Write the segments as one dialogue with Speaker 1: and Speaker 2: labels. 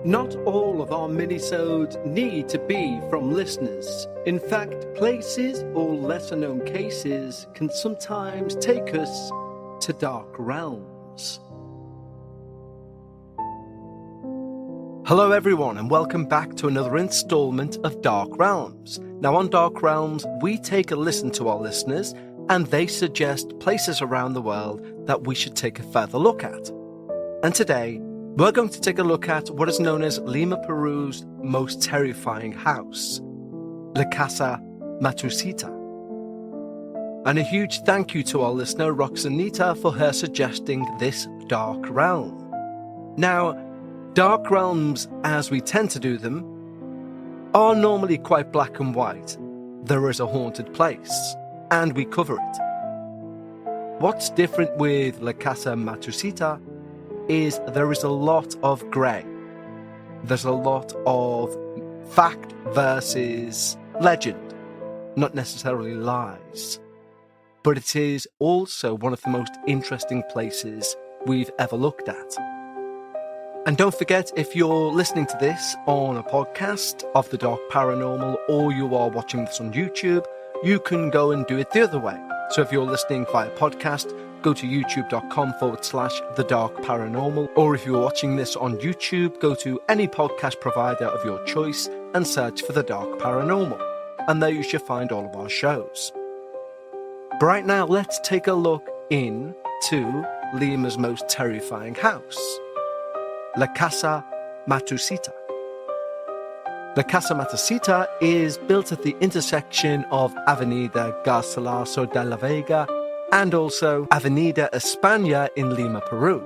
Speaker 1: Not all of our minisodes need to be from listeners. In fact, places or lesser-known cases can sometimes take us to dark realms. Hello everyone and welcome back to another installment of Dark Realms. Now on Dark Realms, we take a listen to our listeners and they suggest places around the world that we should take a further look at. And today, we're going to take a look at what is known as Lima, Peru's most terrifying house, La Casa Matisuta. And a huge thank you to our listener Roxanita for her suggesting this dark realm. Now, dark realms, as we tend to do them, are normally quite black and white. There is a haunted place, and we cover it. What's different with La Casa Matisuta is there is a lot of grey. There's a lot of fact versus legend, not necessarily lies. But it is also one of the most interesting places we've ever looked at. And don't forget, if you're listening to this on a podcast of the Dark Paranormal or you are watching this on YouTube, you can go and do it the other way. So if you're listening via podcast, go to youtube.com/The Dark Paranormal, or if you're watching this on YouTube, go to any podcast provider of your choice and search for The Dark Paranormal. And there you should find all of our shows. But right now, let's take a look into Lima's most terrifying house, La Casa Matisuta. La Casa Matisuta is built at the intersection of Avenida Garcilaso de la Vega and also Avenida España in Lima, Peru.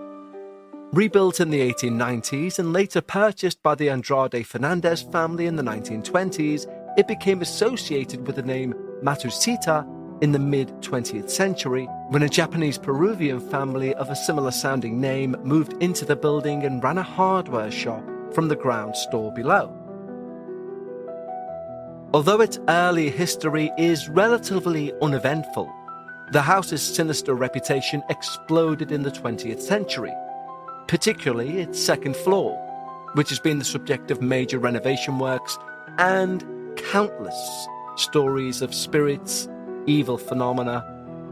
Speaker 1: Rebuilt in the 1890s and later purchased by the Andrade Fernandez family in the 1920s, it became associated with the name Matisuta in the mid-20th century when a Japanese-Peruvian family of a similar-sounding name moved into the building and ran a hardware shop from the ground store below. Although its early history is relatively uneventful, the house's sinister reputation exploded in the 20th century, particularly its second floor, which has been the subject of major renovation works and countless stories of spirits, evil phenomena,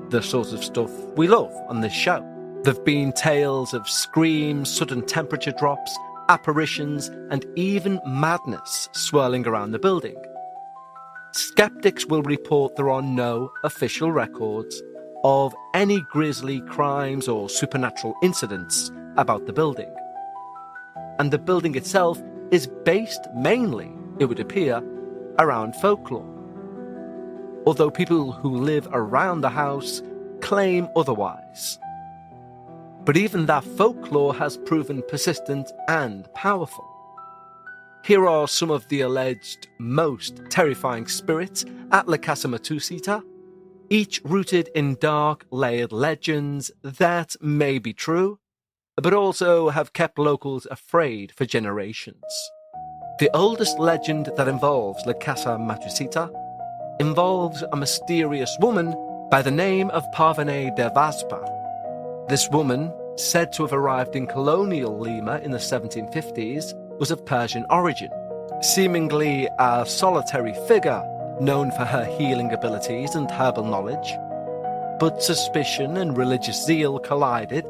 Speaker 1: the sort of stuff we love on this show. There have been tales of screams, sudden temperature drops, apparitions, and even madness swirling around the building. Skeptics will report there are no official records of any grisly crimes or supernatural incidents about the building. And the building itself is based mainly, it would appear, around folklore. Although people who live around the house claim otherwise. But even that folklore has proven persistent and powerful. Here are some of the alleged most terrifying spirits at La Casa Matisuta, each rooted in dark, layered legends that may be true, but also have kept locals afraid for generations. The oldest legend that involves La Casa Matisuta involves a mysterious woman by the name of Parvene de Vaspa. This woman, said to have arrived in colonial Lima in the 1750s, was of Persian origin, seemingly a solitary figure known for her healing abilities and herbal knowledge. But suspicion and religious zeal collided,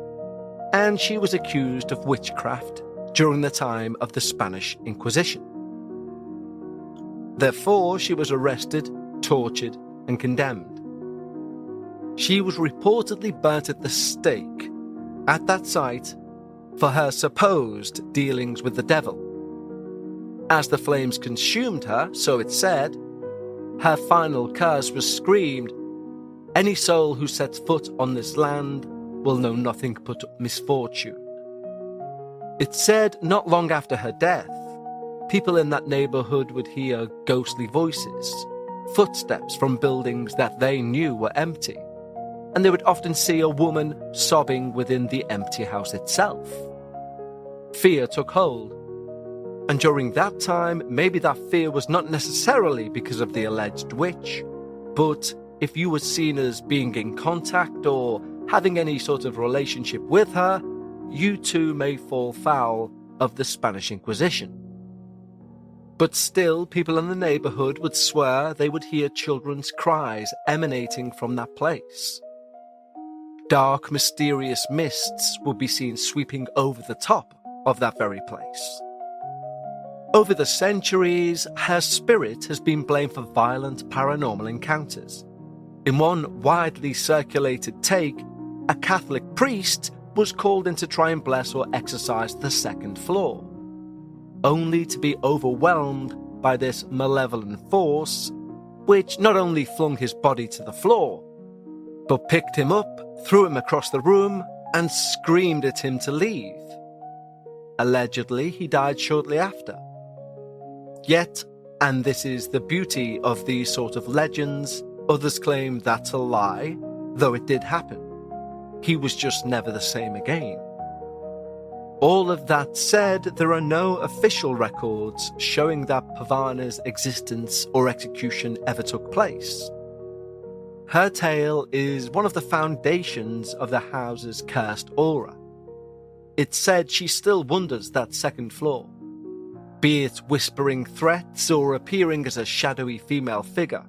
Speaker 1: and she was accused of witchcraft during the time of the Spanish Inquisition. Therefore, she was arrested, tortured, and condemned. She was reportedly burnt at the stake at that site for her supposed dealings with the devil. As the flames consumed her, so it said, her final curse was screamed, "Any soul who sets foot on this land will know nothing but misfortune." It said not long after her death, people in that neighborhood would hear ghostly voices, footsteps from buildings that they knew were empty, and they would often see a woman sobbing within the empty house itself. Fear took hold, and during that time, maybe that fear was not necessarily because of the alleged witch, but if you were seen as being in contact or having any sort of relationship with her, you too may fall foul of the Spanish Inquisition. But still, people in the neighborhood would swear they would hear children's cries emanating from that place. Dark, mysterious mists would be seen sweeping over the top of that very place. Over the centuries, her spirit has been blamed for violent paranormal encounters. In one widely circulated take, a Catholic priest was called in to try and bless or exorcise the second floor, only to be overwhelmed by this malevolent force, which not only flung his body to the floor, but picked him up, threw him across the room, and screamed at him to leave. Allegedly, he died shortly after. Yet, and this is the beauty of these sort of legends, others claim that's a lie, though it did happen. He was just never the same again. All of that said, there are no official records showing that Pavana's existence or execution ever took place. Her tale is one of the foundations of the house's cursed aura. It's said she still wanders that second floor, be it whispering threats or appearing as a shadowy female figure,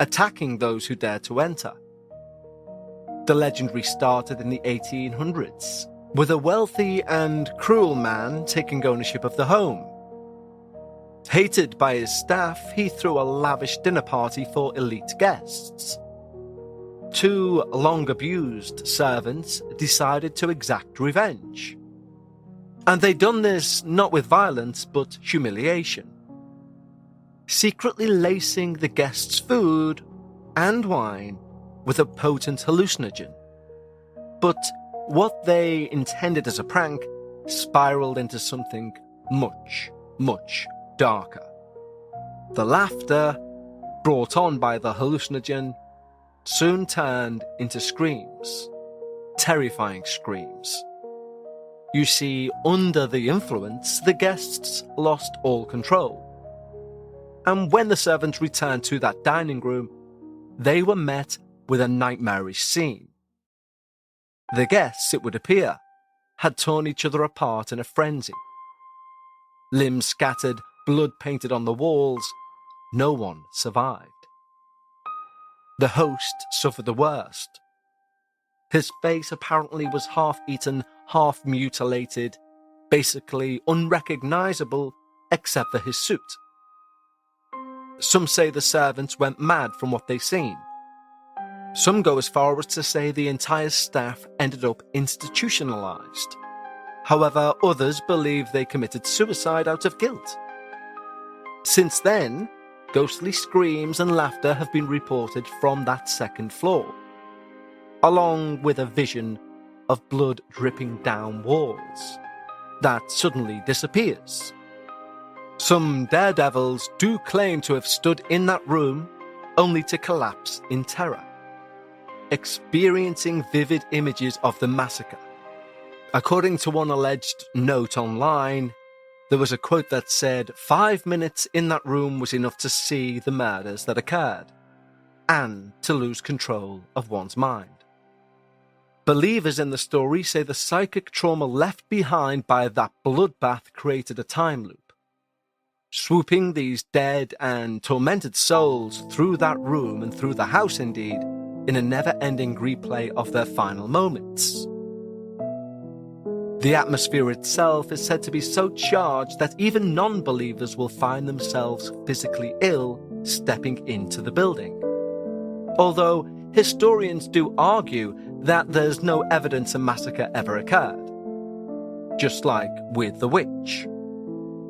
Speaker 1: attacking those who dare to enter. The legend restarted in the 1800s, with a wealthy and cruel man taking ownership of the home. Hated by his staff, he threw a lavish dinner party for elite guests. Two long-abused servants decided to exact revenge. And they'd done this not with violence, but humiliation. Secretly lacing the guests' food and wine with a potent hallucinogen. But what they intended as a prank spiraled into something much, much darker. The laughter, brought on by the hallucinogen, soon turned into screams. Terrifying screams. You see, under the influence, the guests lost all control. And when the servants returned to that dining room, they were met with a nightmarish scene. The guests, it would appear, had torn each other apart in a frenzy. Limbs scattered, blood painted on the walls, no one survived. The host suffered the worst. His face apparently was half-eaten, half-mutilated, basically unrecognizable except for his suit. Some say the servants went mad from what they seen. Some go as far as to say the entire staff ended up institutionalized. However, others believe they committed suicide out of guilt. Since then, ghostly screams and laughter have been reported from that second floor, along with a vision of blood dripping down walls that suddenly disappears. Some daredevils do claim to have stood in that room only to collapse in terror, experiencing vivid images of the massacre. According to one alleged note online, there was a quote that said 5 minutes in that room was enough to see the murders that occurred, and to lose control of one's mind. Believers in the story say the psychic trauma left behind by that bloodbath created a time loop, swooping these dead and tormented souls through that room and through the house indeed, in a never-ending replay of their final moments. The atmosphere itself is said to be so charged that even non-believers will find themselves physically ill stepping into the building. Although historians do argue that there's no evidence a massacre ever occurred. Just like with the witch.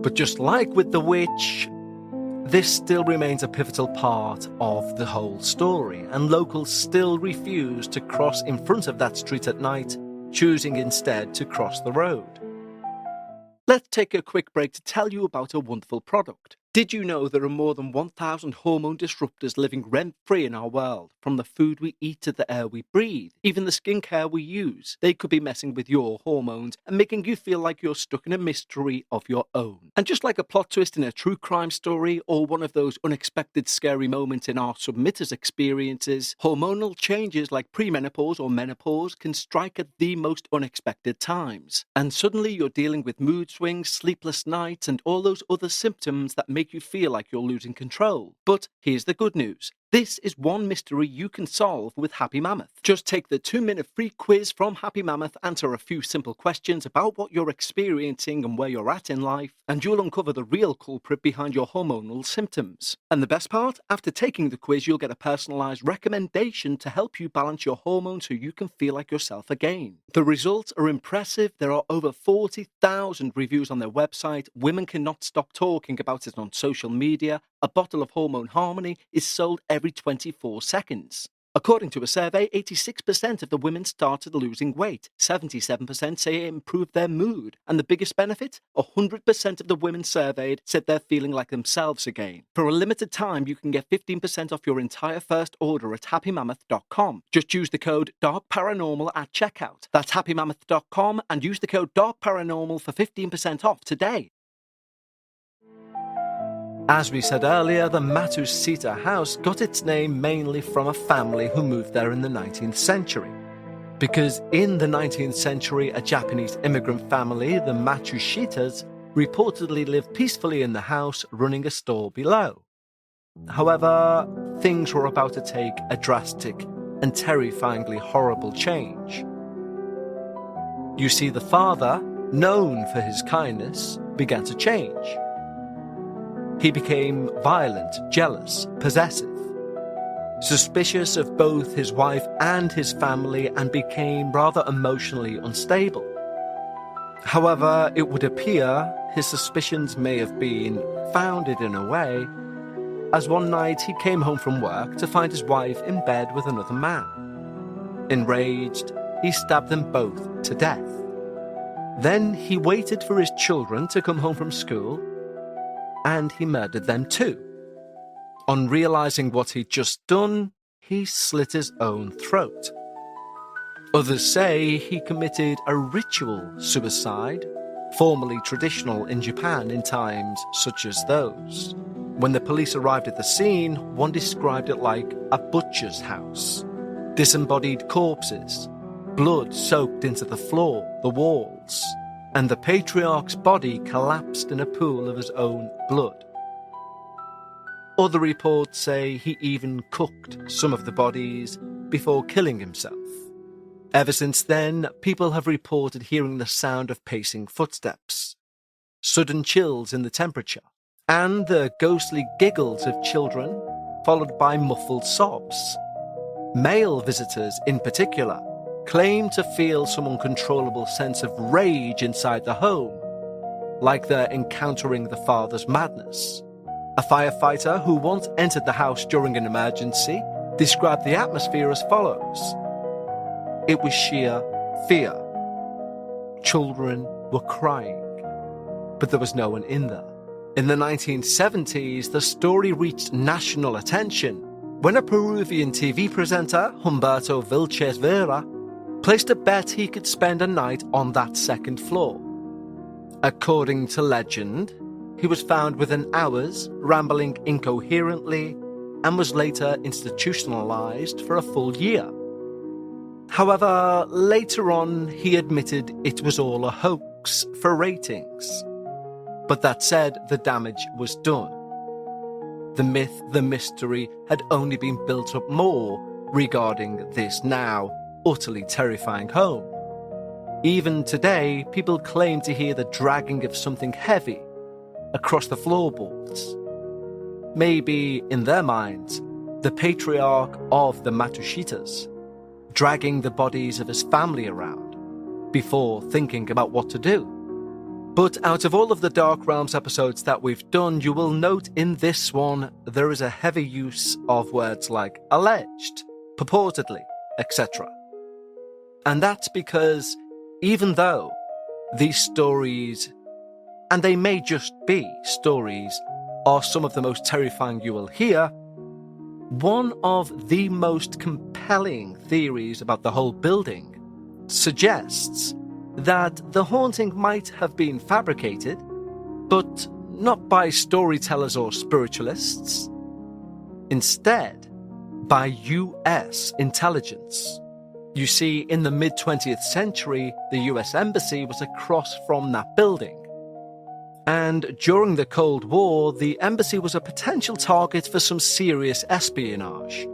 Speaker 1: But just like with the witch, this still remains a pivotal part of the whole story, and locals still refuse to cross in front of that street at night, choosing instead to cross the road. Let's take a quick break to tell you about a wonderful product. Did you know there are more than 1,000 hormone disruptors living rent-free in our world? From the food we eat to the air we breathe, even the skincare we use, they could be messing with your hormones and making you feel like you're stuck in a mystery of your own. And just like a plot twist in a true crime story or one of those unexpected scary moments in our submitters' experiences, hormonal changes like premenopause or menopause can strike at the most unexpected times. And suddenly you're dealing with mood swings, sleepless nights, and all those other symptoms that make you feel like you're losing control. But here's the good news. This is one mystery you can solve with Happy Mammoth. Just take the 2-minute free quiz from Happy Mammoth, answer a few simple questions about what you're experiencing and where you're at in life, and you'll uncover the real culprit behind your hormonal symptoms. And the best part? After taking the quiz, you'll get a personalized recommendation to help you balance your hormones so you can feel like yourself again. The results are impressive. There are over 40,000 reviews on their website. Women cannot stop talking about it on social media. A bottle of Hormone Harmony is sold every 24 seconds. According to a survey, 86% of the women started losing weight, 77% say it improved their mood, and the biggest benefit? 100% of the women surveyed said they're feeling like themselves again. For a limited time, you can get 15% off your entire first order at happymammoth.com. Just use the code DARKParanormal at checkout. That's happymammoth.com and use the code DARKParanormal for 15% off today. As we said earlier, the Matisuta house got its name mainly from a family who moved there in the 19th century. Because in the 19th century, a Japanese immigrant family, the Matsushitas, reportedly lived peacefully in the house, running a store below. However, things were about to take a drastic and terrifyingly horrible change. You see, the father, known for his kindness, began to change. He became violent, jealous, possessive, suspicious of both his wife and his family, and became rather emotionally unstable. However, it would appear his suspicions may have been founded in a way, as one night he came home from work to find his wife in bed with another man. Enraged, he stabbed them both to death. Then he waited for his children to come home from school, and he murdered them too. On realizing what he'd just done, he slit his own throat. Others say he committed a ritual suicide, formerly traditional in Japan in times such as those. When the police arrived at the scene, one described it like a butcher's house. Disembodied corpses, blood soaked into the floor, the walls, and the patriarch's body collapsed in a pool of his own blood. Other reports say he even cooked some of the bodies before killing himself. Ever since then, people have reported hearing the sound of pacing footsteps, sudden chills in the temperature, and the ghostly giggles of children, followed by muffled sobs. Male visitors, in particular, claim to feel some uncontrollable sense of rage inside the home, like they're encountering the father's madness. A firefighter who once entered the house during an emergency described the atmosphere as follows. It was sheer fear. Children were crying, but there was no one in there. In the 1970s, the story reached national attention when a Peruvian TV presenter, Humberto Vilches Vera, placed a bet he could spend a night on that second floor. According to legend, he was found within hours, rambling incoherently, and was later institutionalized for a full year. However, later on, he admitted it was all a hoax for ratings. But that said, the damage was done. The myth, the mystery, had only been built up more regarding this now utterly terrifying home. Even today, people claim to hear the dragging of something heavy across the floorboards. Maybe, in their minds, the patriarch of the Matsushitas, dragging the bodies of his family around before thinking about what to do. But out of all of the Dark Realms episodes that we've done, you will note in this one there is a heavy use of words like alleged, purportedly, etc. And that's because even though these stories, and they may just be stories, are some of the most terrifying you will hear, one of the most compelling theories about the whole building suggests that the haunting might have been fabricated, but not by storytellers or spiritualists. Instead, by US intelligence. You see, in the mid-20th century, the US Embassy was across from that building. And during the Cold War, the embassy was a potential target for some serious espionage.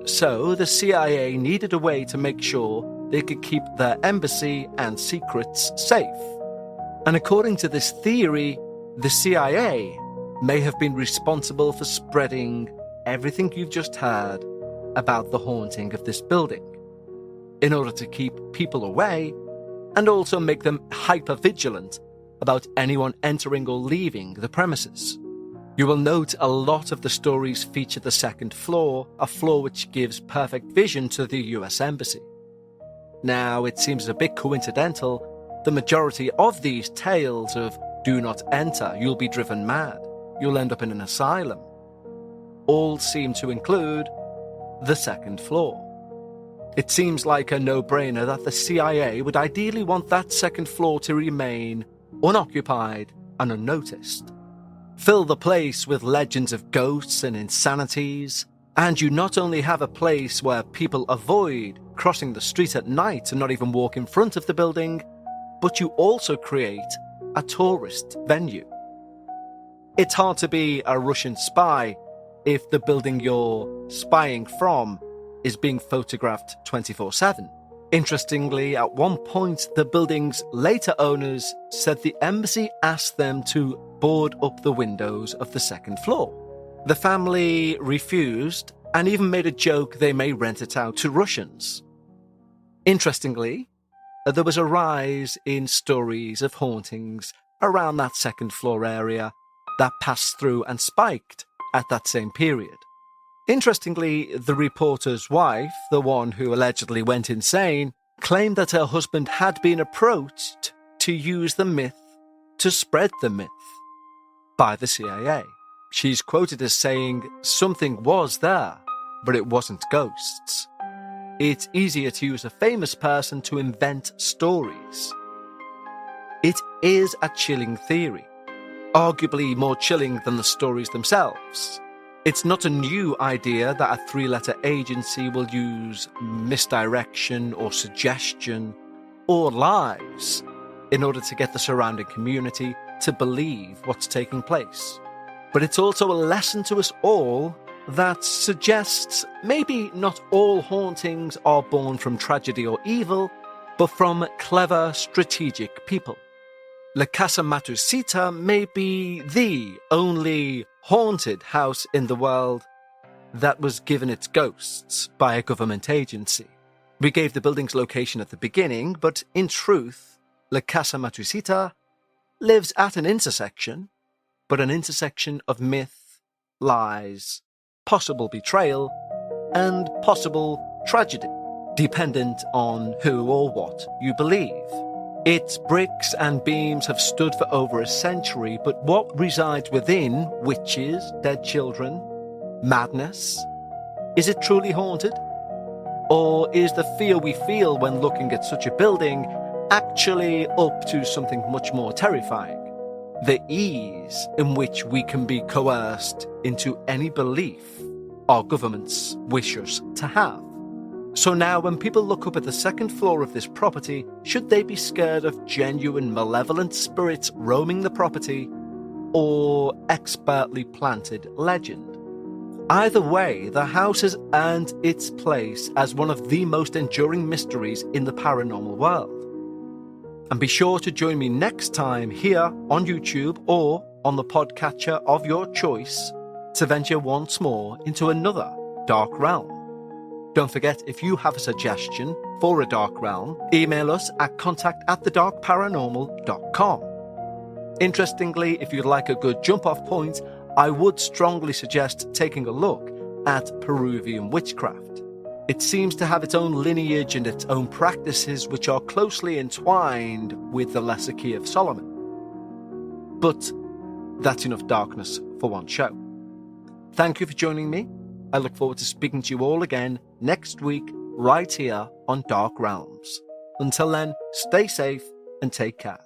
Speaker 1: So the CIA needed a way to make sure they could keep their embassy and secrets safe. And according to this theory, the CIA may have been responsible for spreading everything you've just heard about the haunting of this building, in order to keep people away and also make them hyper-vigilant about anyone entering or leaving the premises. You will note a lot of the stories feature the second floor, a floor which gives perfect vision to the US Embassy. Now, it seems a bit coincidental, the majority of these tales of do not enter, you'll be driven mad, you'll end up in an asylum, all seem to include the second floor. It seems like a no-brainer that the CIA would ideally want that second floor to remain unoccupied and unnoticed. Fill the place with legends of ghosts and insanities, and you not only have a place where people avoid crossing the street at night and not even walk in front of the building, but you also create a tourist venue. It's hard to be a Russian spy if the building you're spying from is being photographed 24/7. Interestingly, at one point, the building's later owners said the embassy asked them to board up the windows of the second floor. The family refused and even made a joke they may rent it out to Russians. Interestingly, there was a rise in stories of hauntings around that second floor area that passed through and spiked at that same period. Interestingly, the reporter's wife, the one who allegedly went insane, claimed that her husband had been approached to use the myth to spread the myth by the CIA. She's quoted as saying something was there, but it wasn't ghosts. It's easier to use a famous person to invent stories. It is a chilling theory, arguably more chilling than the stories themselves. It's not a new idea that a three-letter agency will use misdirection or suggestion or lies in order to get the surrounding community to believe what's taking place. But it's also a lesson to us all that suggests maybe not all hauntings are born from tragedy or evil, but from clever, strategic people. La Casa Matisuta may be the only haunted house in the world that was given its ghosts by a government agency. We gave the building's location at the beginning, but in truth, La Casa Matisuta lives at an intersection, but an intersection of myth, lies, possible betrayal, and possible tragedy, dependent on who or what you believe. Its bricks and beams have stood for over a century, but what resides within, witches, dead children, madness, is it truly haunted? Or is the fear we feel when looking at such a building actually up to something much more terrifying? The ease in which we can be coerced into any belief our governments wish us to have. So now when people look up at the second floor of this property, should they be scared of genuine malevolent spirits roaming the property or expertly planted legend? Either way, the house has earned its place as one of the most enduring mysteries in the paranormal world. And be sure to join me next time here on YouTube or on the podcatcher of your choice to venture once more into another dark realm. Don't forget, if you have a suggestion for a dark realm, email us at contact@thedarkparanormal.com. Interestingly, if you'd like a good jump-off point, I would strongly suggest taking a look at Peruvian witchcraft. It seems to have its own lineage and its own practices which are closely entwined with the Lesser Key of Solomon. But that's enough darkness for for one show. Thank you for joining me. I look forward to speaking to you all again next week, right here on Dark Realms. Until then, stay safe and take care.